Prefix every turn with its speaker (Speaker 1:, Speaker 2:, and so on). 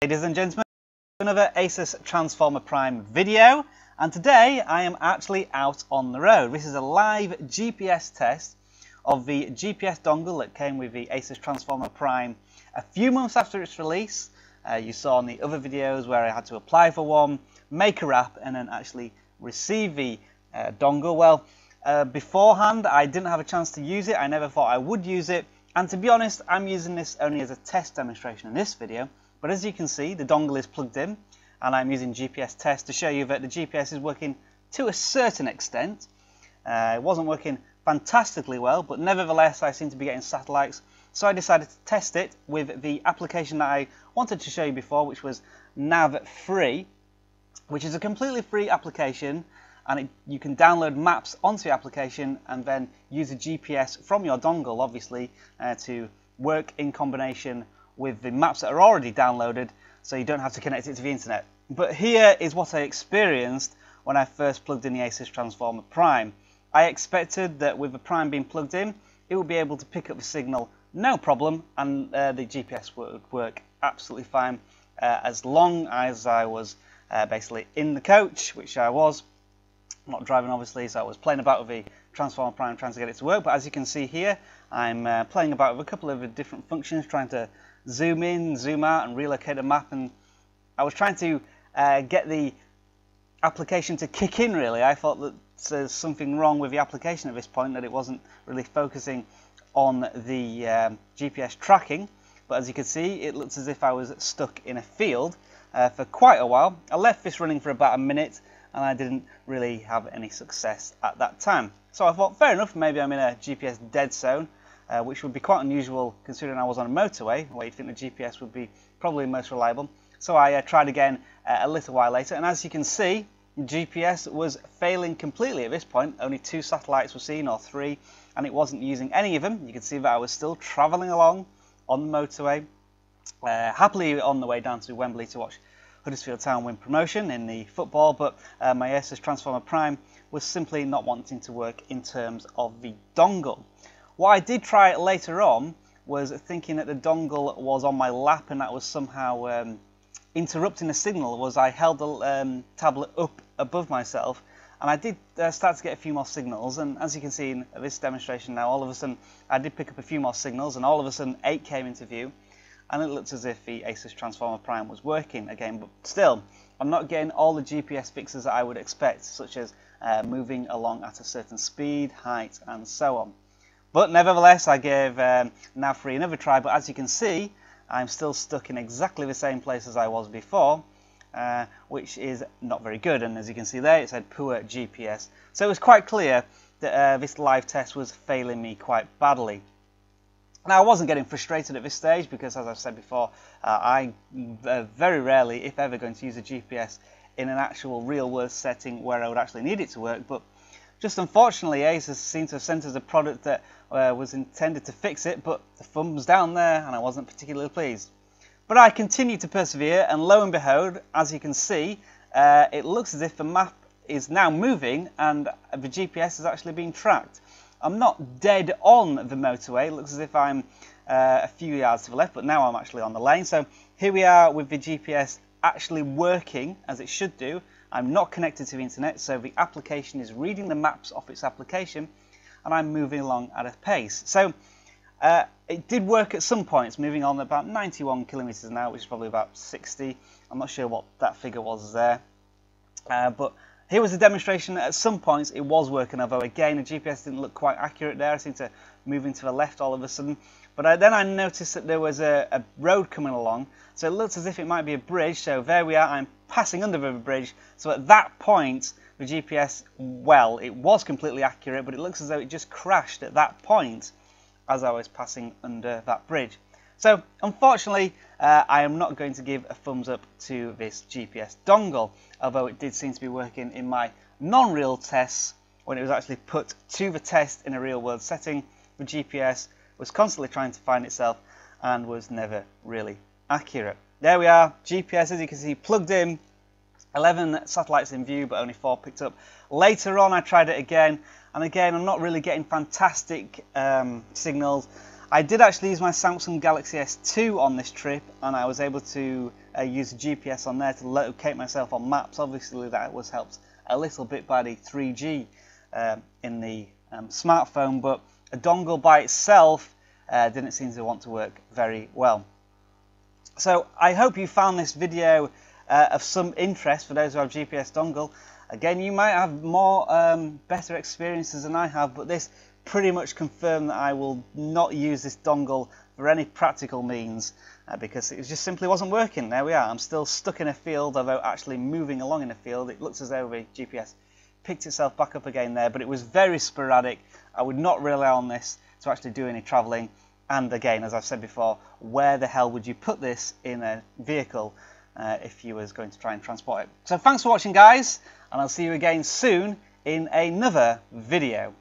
Speaker 1: Ladies and gentlemen, another Asus Transformer Prime video, and today I am actually out on the road. This is a live GPS test of the GPS dongle that came with the Asus Transformer Prime a few months after its release. You saw in the other videos where I had to apply for one, make a wrap, and then actually receive the dongle. Well, beforehand I didn't have a chance to use it. I never thought I would use it, and to be honest, I'm using this only as a test demonstration in this video. But as you can see, the dongle is plugged in, and I'm using GPS test to show you that the GPS is working to a certain extent. It wasn't working fantastically well, but nevertheless I seem to be getting satellites, so I decided to test it with the application that I wanted to show you before, which was Nav3, which is a completely free application, and you can download maps onto the application and then use a GPS from your dongle, obviously, to work in combination with the maps that are already downloaded, so you don't have to connect it to the internet. But here is what I experienced when I first plugged in the Asus Transformer Prime. I expected that with the Prime being plugged in, it would be able to pick up the signal no problem, and the GPS would work absolutely fine as long as I was basically in the coach, which I was. I'm not driving obviously, so I was playing about with the Transformer Prime trying to get it to work. But as you can see here, I'm playing about with a couple of different functions, trying to zoom in, zoom out, and relocate a map, and I was trying to get the application to kick in, really. I thought that there's something wrong with the application at this point, that it wasn't really focusing on the GPS tracking, but as you can see, it looks as if I was stuck in a field for quite a while. I left this running for about a minute, and I didn't really have any success at that time. So I thought, fair enough, maybe I'm in a GPS dead zone, which would be quite unusual considering I was on a motorway, where you'd think the GPS would be probably most reliable. So I tried again a little while later, and as you can see, GPS was failing completely at this point. Only 2 satellites were seen, or 3, and it wasn't using any of them. You can see that I was still travelling along on the motorway, happily on the way down to Wembley to watch Huddersfield Town win promotion in the football, but my Asus Transformer Prime was simply not wanting to work in terms of the dongle. What I did try later on was thinking that the dongle was on my lap and that was somehow interrupting the signal. Was I held the tablet up above myself, and I did start to get a few more signals, and as you can see in this demonstration now, all of a sudden I did pick up a few more signals, and all of a sudden 8 came into view, and it looked as if the Asus Transformer Prime was working again. But still, I'm not getting all the GPS fixes that I would expect, such as moving along at a certain speed, height, and so on. But nevertheless, I gave Nav3 another try, but as you can see, I'm still stuck in exactly the same place as I was before, which is not very good. And as you can see there, it said poor GPS. So it was quite clear that this live test was failing me quite badly. Now, I wasn't getting frustrated at this stage because, as I've said before, I very rarely, if ever, going to use a GPS in an actual real-world setting where I would actually need it to work. But just unfortunately, Asus seemed to have sent us a product that was intended to fix it, but the thumbs down there, and I wasn't particularly pleased. But I continued to persevere, and lo and behold, as you can see, it looks as if the map is now moving and the GPS is actually being tracked. I'm not dead on the motorway. It looks as if I'm a few yards to the left, but now I'm actually on the lane. So here we are with the GPS actually working as it should do. I'm not connected to the internet, so the application is reading the maps off its application, and I'm moving along at a pace. So it did work at some points, moving on about 91 kilometers an hour, which is probably about 60. I'm not sure what that figure was there. But here was a demonstration that at some points it was working, although again the GPS didn't look quite accurate there. I seemed to move into the left all of a sudden. But then I noticed that there was a road coming along, so it looked as if it might be a bridge. So there we are, I'm passing under the bridge. So at that point, the GPS, well, it was completely accurate, but it looks as though it just crashed at that point as I was passing under that bridge. So unfortunately, I am not going to give a thumbs up to this GPS dongle, although it did seem to be working in my non-real tests. When it was actually put to the test in a real-world setting, the GPS was constantly trying to find itself and was never really accurate. There we are, GPS, as you can see, plugged in, 11 satellites in view, but only 4 picked up. Later on I tried it again, and again I'm not really getting fantastic signals. I did actually use my Samsung Galaxy S2 on this trip, and I was able to use the GPS on there to locate myself on maps. Obviously that was helped a little bit by the 3G in the smartphone, but a dongle by itself didn't seem to want to work very well. So I hope you found this video of some interest for those who have GPS dongle. Again, you might have more better experiences than I have, but this pretty much confirmed that I will not use this dongle for any practical means because it just simply wasn't working. There we are. I'm still stuck in a field, although actually moving along in a field. It looks as though the GPS picked itself back up again there, but it was very sporadic. I would not rely on this to actually do any travelling. And again, as I've said before, where the hell would you put this in a vehicle if you was going to try and transport it? So thanks for watching, guys, and I'll see you again soon in another video.